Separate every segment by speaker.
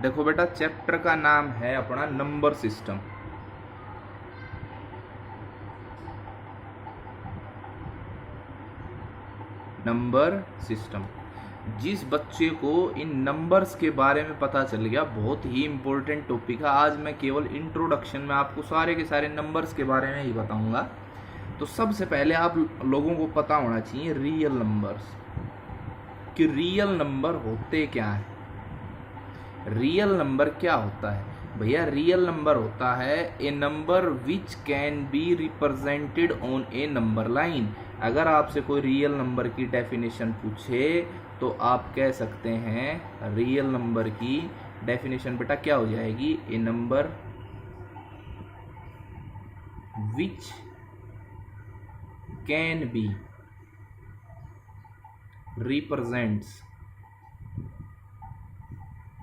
Speaker 1: देखो बेटा, चैप्टर का नाम है अपना नंबर सिस्टम। Number system. जिस बच्चे को इन नंबर्स के बारे में पता चल गया, बहुत ही इंपॉर्टेंट टॉपिक है। आज मैं केवल इंट्रोडक्शन में आपको सारे के सारे नंबर्स के बारे में ही बताऊंगा। तो सबसे पहले आप लोगों को पता होना चाहिए रियल नंबर्स, कि रियल नंबर होते क्या है। रियल नंबर क्या होता है भैया? रियल नंबर होता है a number which can be represented on a number line. अगर आपसे कोई रियल नंबर की डेफिनेशन पूछे तो आप कह सकते हैं रियल नंबर की डेफिनेशन बेटा क्या हो जाएगी? A number which can be represents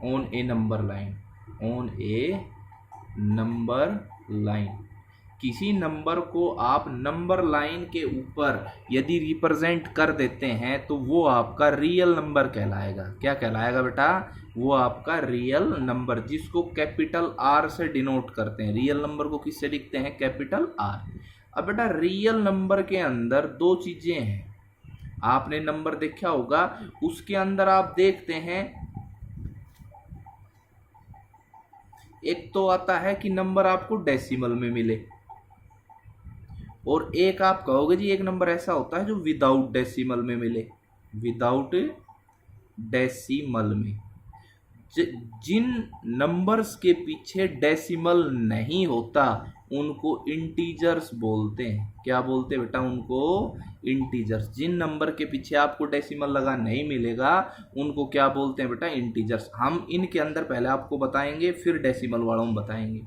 Speaker 1: on a number line. On a number line, किसी नंबर को आप नंबर लाइन के ऊपर यदि रिप्रेजेंट कर देते हैं तो वो आपका रियल नंबर कहलाएगा। क्या कहलाएगा बेटा? वो आपका रियल नंबर, जिसको कैपिटल आर से डिनोट करते हैं। रियल नंबर को किससे लिखते हैं? Capital R. अब बेटा रियल नंबर के अंदर दो चीजें हैं। आपने नंबर देखा होगा, उसके अंदर आप देखते हैं एक तो आता है कि नंबर आपको डेसिमल में मिले, और एक आप कहोगे जी एक नंबर ऐसा होता है जो विदाउट डेसिमल में मिले। विदाउट डेसिमल में जिन नंबर्स के पीछे डेसिमल नहीं होता उनको इंटीजर्स बोलते हैं। क्या बोलते हैं बेटा? उनको इंटीजर्स। जिन नंबर के पीछे आपको डेसिमल लगा नहीं मिलेगा उनको क्या बोलते हैं बेटा? इंटीजर्स। हम इनके अंदर पहले आपको बताएंगे, फिर डेसिमल वालों में बताएंगे।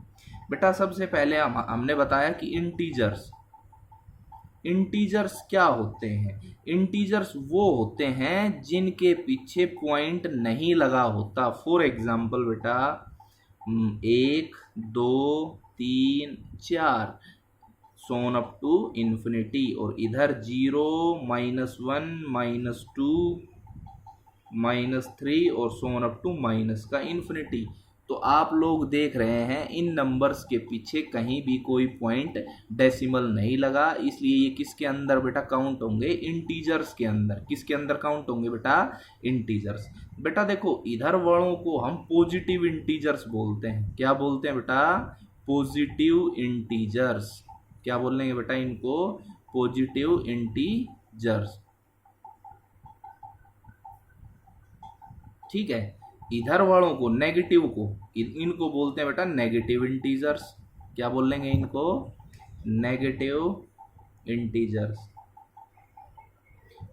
Speaker 1: बेटा सबसे पहले हमने बताया कि इंटीजर्स। इंटीजर्स क्या होते हैं? इंटीजर्स वो होते हैं जिनके पीछे पॉइंट नहीं लगा होता। फॉर एग्जाम्पल बेटा 1 2 3 4 सोन अप टू इन्फिनिटी, और इधर 0 -1 -2 -3 और सोन अप टू माइनस का इन्फिनिटी। तो आप लोग देख रहे हैं इन नंबर्स के पीछे कहीं भी कोई पॉइंट डेसिमल नहीं लगा, इसलिए ये किसके अंदर बेटा काउंट होंगे? इंटीजर्स के अंदर। किसके अंदर काउंट होंगे बेटा? इंटीजर्स। बेटा देखो, इधर वालों को हम पॉजिटिव इंटीजर्स बोलते हैं। क्या बोलते हैं बेटा? Positive integers. क्या बोलेंगे बेटा इनको? Positive integers. ठीक है। इधर वालों को, नेगेटिव को, इनको बोलते हैं बेटा नेगेटिव इंटीजर्स। क्या बोलेंगे इनको? Negative integers.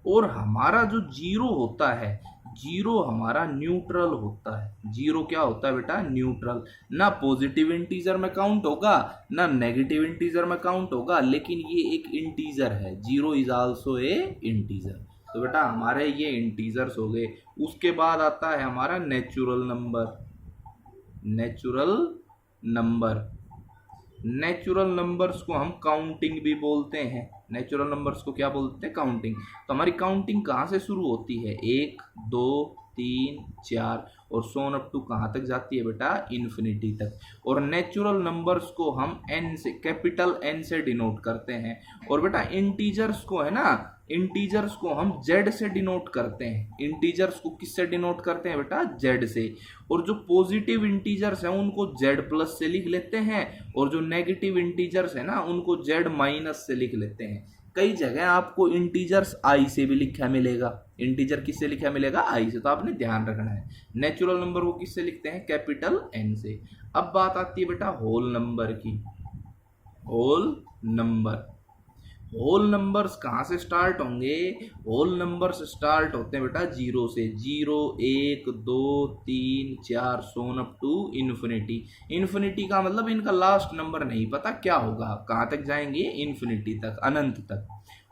Speaker 1: और हमारा जो जीरो होता है, जीरो हमारा न्यूट्रल होता है। जीरो क्या होता है बेटा? न्यूट्रल। ना पॉजिटिव इंटीजर में काउंट होगा ना नेगेटिव इंटीजर में काउंट होगा, लेकिन ये एक इंटीजर है। Zero is also a integer. तो बेटा हमारे ये इंटीजर्स हो गए। उसके बाद आता है हमारा natural number. Natural number. Natural numbers को हम काउंटिंग भी बोलते हैं। नेचुरल नंबर्स को क्या बोलते हैं? काउंटिंग। तो हमारी काउंटिंग कहाँ से शुरू होती है? 1 2 3 4 और सोन अप टू कहाँ तक जाती है बेटा? इन्फिनिटी तक। और नेचुरल नंबर्स को हम एन से, कैपिटल एन से डिनोट करते हैं। और बेटा इंटीजर्स को है ना, इंटीजर्स को हम जेड से डिनोट करते हैं। इंटीजर्स को किससे डिनोट करते हैं बेटा? जेड से। और जो पॉजिटिव इंटीजर्स हैं उनको जेड प्लस से लिख लेते हैं, और जो नेगेटिव इंटीजर्स है ना उनको जेड माइनस से लिख लेते हैं। कई जगह आपको इंटीजर्स आई से भी लिखा मिलेगा। इंटीजर किससे लिखा मिलेगा? आई से। तो आपने ध्यान रखना है। नेचुरल नंबर को किससे लिखते हैं? कैपिटल एन से। अब बात आती है बेटा होल नंबर की। Whole number. होल नंबर्स कहाँ से स्टार्ट होंगे? होल नंबर्स स्टार्ट होते हैं बेटा जीरो से। 0 1 2 3 4 so on up to infinity. Infinity का मतलब इनका लास्ट नंबर नहीं पता क्या होगा, कहाँ तक जाएंगे? इन्फिनिटी तक, अनंत तक।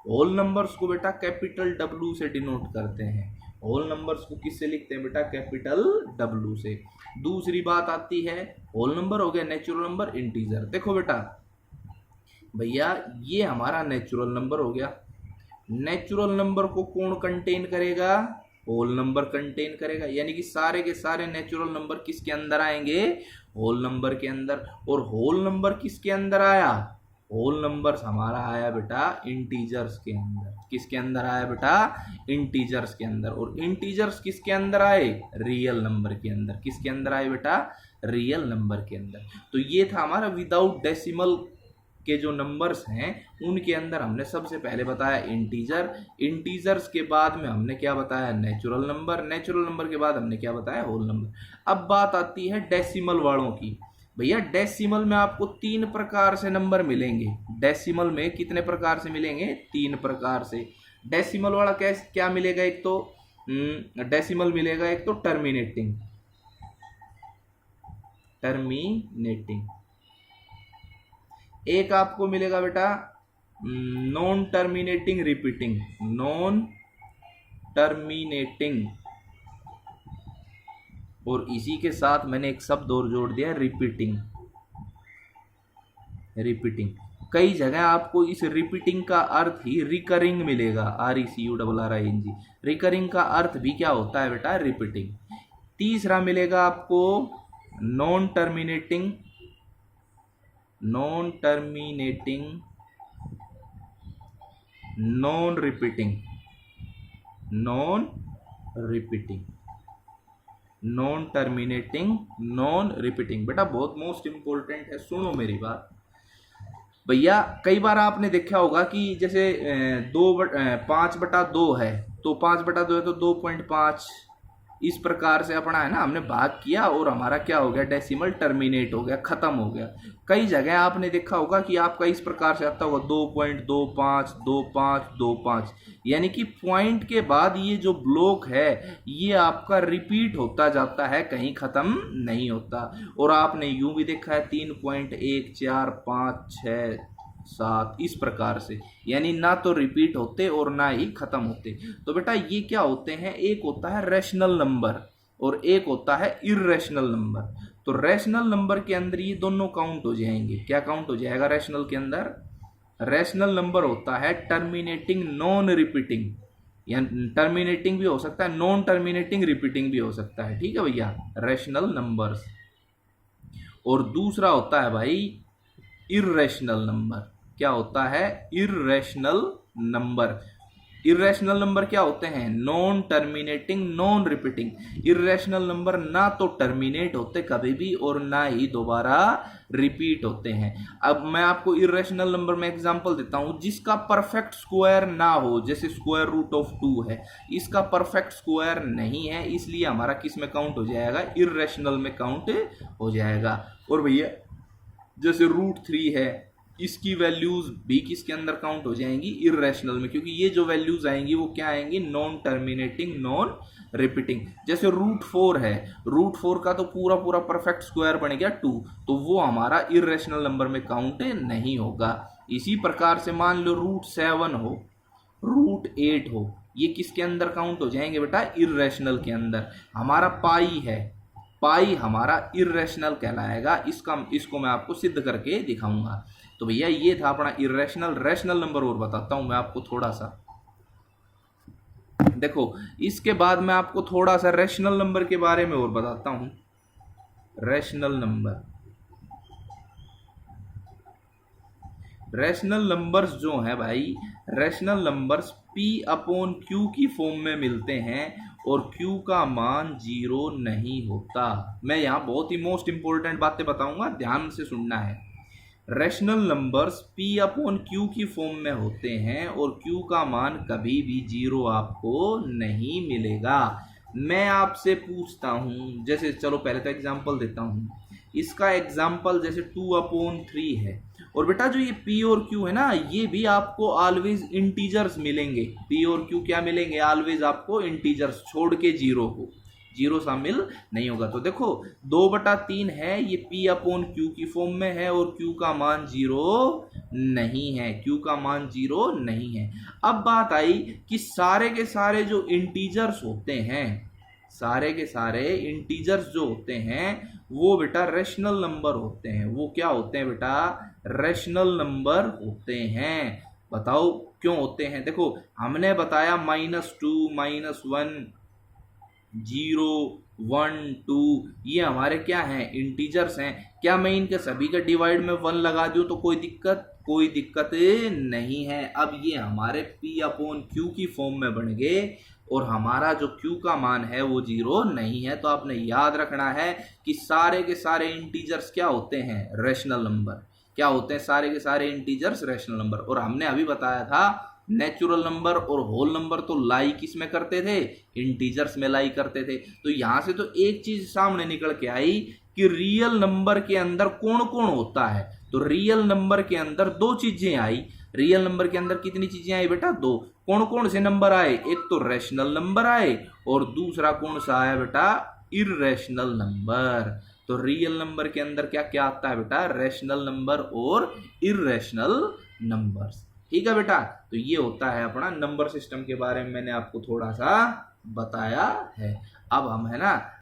Speaker 1: होल नंबर्स को बेटा कैपिटल डब्ल्यू से डिनोट करते हैं। होल नंबर्स को किससे लिखते हैं बेटा? कैपिटल डब्ल्यू से। दूसरी बात आती है, होल नंबर हो गया, नेचुरल नंबर, इंटीजर। देखो बेटा भैया ये हमारा नेचुरल नंबर हो गया। नेचुरल नंबर को कौन कंटेन करेगा? होल नंबर कंटेन करेगा, यानी कि सारे के सारे नेचुरल नंबर किसके अंदर आएंगे, होल नंबर के अंदर। और होल नंबर किसके अंदर आया, होल नंबर्स हमारा आया बेटा इंटीजर्स के अंदर। किसके अंदर आया बेटा, इंटीजर्स के अंदर। और इंटीजर्स किसके अंदर आए, रियल नंबर के अंदर। किसके अंदर आए बेटा, रियल नंबर के अंदर। तो ये था हमारा विदाउट डेसिमल के जो नंबर्स हैं उनके अंदर हमने सबसे पहले बताया इंटीजर, इंटीजर्स के बाद में हमने क्या बताया, नेचुरल नंबर, नेचुरल नंबर के बाद हमने क्या बताया, होल नंबर। अब बात आती है डेसिमल वालों की। भैया डेसिमल में आपको 3 प्रकार से नंबर मिलेंगे। डेसिमल में कितने प्रकार से मिलेंगे, 3 प्रकार से। डेसिमल वाला क्या मिलेगा, एक तो डेसिमल मिलेगा, एक तो टर्मिनेटिंग, एक आपको मिलेगा बेटा non terminating repeating, non terminating. और इसी के साथ मैंने एक शब्द और जोड़ दिया, रिपीटिंग। रिपीटिंग कई जगह आपको इस रिपीटिंग का अर्थ ही रिकरिंग मिलेगा, RECURRING। रिकरिंग का अर्थ भी क्या होता है बेटा, रिपीटिंग। तीसरा मिलेगा आपको non terminating, non terminating, non repeating, non repeating, non terminating, non repeating. बेटा बहुत मोस्ट इंपॉर्टेंट है, सुनो मेरी बात। भैया कई बार आपने देखा होगा कि जैसे 5/2 है, तो 5/2 है तो 2.5, इस प्रकार से अपना है ना, हमने भाग किया और हमारा क्या हो गया, डेसिमल टर्मिनेट हो गया, खत्म हो गया। कई जगह आपने देखा होगा कि आपका इस प्रकार से आता होगा 2.25, 2525, यानी कि पॉइंट के बाद ये जो ब्लॉक है ये आपका रिपीट होता जाता है, कहीं खत्म नहीं होता। और आपने यूं भी देखा है 3.14567 इस प्रकार से, यानी ना तो रिपीट होते और ना ही खत्म होते। तो बेटा ये क्या होते हैं, एक होता है रैशनल नंबर और एक होता है इर्रेशनल नंबर। तो रैशनल नंबर के अंदर ये दोनों काउंट हो जाएंगे। क्या काउंट हो जाएगा रैशनल के अंदर, रैशनल नंबर होता है टर्मिनेटिंग नॉन रिपीटिंग, या टर्मिनेटिंग भी हो सकता है, नॉन टर्मिनेटिंग रिपीटिंग भी हो सकता है, ठीक है भैया, रैशनल नंबर्स। और दूसरा होता है भाई इर्रेशनल नंबर। क्या होता है, इर्रेशनल नंबर। इर्रेशनल नंबर क्या होते हैं, non terminating, non repeating. Irrational number ना तो टर्मिनेट होते कभी भी और ना ही दोबारा रिपीट होते हैं। अब मैं आपको इर्रेशनल नंबर में एग्जांपल देता हूं जिसका परफेक्ट स्क्वायर ना हो, जैसे स्क्वायर रूट ऑफ 2 है, इसका परफेक्ट स्क्वायर नहीं है, इसलिए हमारा किस में काउंट हो जाएगा, इर्रेशनल में काउंट हो जाएगा। और भैया जैसे √3 है, इसकी वैल्यूज भी किसके अंदर काउंट हो जाएंगी, इर्रेशनल में, क्योंकि ये जो वैल्यूज आएंगी वो क्या आएंगी, नॉन टर्मिनेटिंग, नॉन रिपीटिंग। जैसे √4 है, √4 का तो पूरा पूरा परफेक्ट स्क्वायर बन गया 2, तो वो हमारा इर्रेशनल नंबर में काउंट नहीं होगा। इसी प्रकार से मान लो √7 हो, √8 हो, ये किसके अंदर काउंट हो जाएंगे बेटा, इर्रेशनल के अंदर। हमारा पाई है, पाई हमारा इर्रेशनल कहलाएगा, इसको मैं आपको सिद्ध करके दिखाऊंगा। तो भैया ये था अपना इर्रेशनल। रैशनल नंबर और बताता हूं मैं आपको थोड़ा सा, देखो इसके बाद मैं आपको थोड़ा सा रैशनल नंबर के बारे में और बताता हूं। रैशनल नंबर, रैशनल नंबर्स जो हैं भाई, रैशनल नंबर्स P/Q की फॉर्म में मिलते हैं और Q का मान 0 नहीं होता। मैं यहाँ बहुत ही मोस्ट इंपॉर्टेंट बातें बताऊंगा, ध्यान से सुनना है। रैशनल नंबर्स P/Q की फॉर्म में होते हैं और Q का मान कभी भी 0 आपको नहीं मिलेगा। मैं आपसे पूछता हूं, जैसे चलो पहले तो एग्जांपल देता हूं, इसका एग्जांपल जैसे 2/3 है, और बेटा जो ये P और Q है ना, ये भी आपको ऑलवेज इंटीजर्स मिलेंगे। P और Q क्या मिलेंगे, ऑलवेज आपको इंटीजर्स, छोड़ के 0 को, 0 शामिल नहीं होगा। तो देखो 2/3 है, ये P/Q की फॉर्म में है और Q का मान 0 नहीं है, Q का मान 0 नहीं है। अब बात आई कि सारे के सारे जो इंटीजर्स होते हैं, सारे के सारे इंटीजर्स जो होते हैं वो बेटा रैशनल नंबर होते हैं। वो क्या होते हैं बेटा, रैशनल नंबर होते हैं। बताओ क्यों होते हैं। देखो हमने बताया -2, -1 जीरो, वन, टू, ये हमारे क्या हैं, इंटीजर्स हैं। क्या मैं इनके सभी का डिवाइड में 1 लगा दूं तो कोई दिक्कत नहीं है। अब ये हमारे P/Q की फॉर्म में बन गए और हमारा जो Q का मान है वो 0 नहीं है। तो आपने याद रखना है कि सारे के सारे इंटीजर्स क्या होते हैं, रैशनल नंबर। क्या होते हैं सारे के सारे इंटीजर्स, रैशनल नंबर। और हमने अभी बताया था नेचुरल नंबर और होल नंबर तो लाई किस में करते थे, इंटीजर्स में लाई करते थे। तो यहां से तो एक चीज सामने निकल के आई कि रियल नंबर के अंदर कौन कौन होता है। तो रियल नंबर के अंदर दो चीजें आई। रियल नंबर के अंदर कितनी चीजें आई बेटा, दो। कौन कौन से नंबर आए, एक तो रैशनल नंबर आए और दूसरा कौन सा आया बेटा, इररेशनल नंबर। तो रियल नंबर के अंदर क्या क्या आता है बेटा, रैशनल नंबर और इररेशनल नंबर्स। ठीक है बेटा, तो ये होता है अपना नंबर सिस्टम के बारे में मैंने आपको थोड़ा सा बताया है। अब हम है ना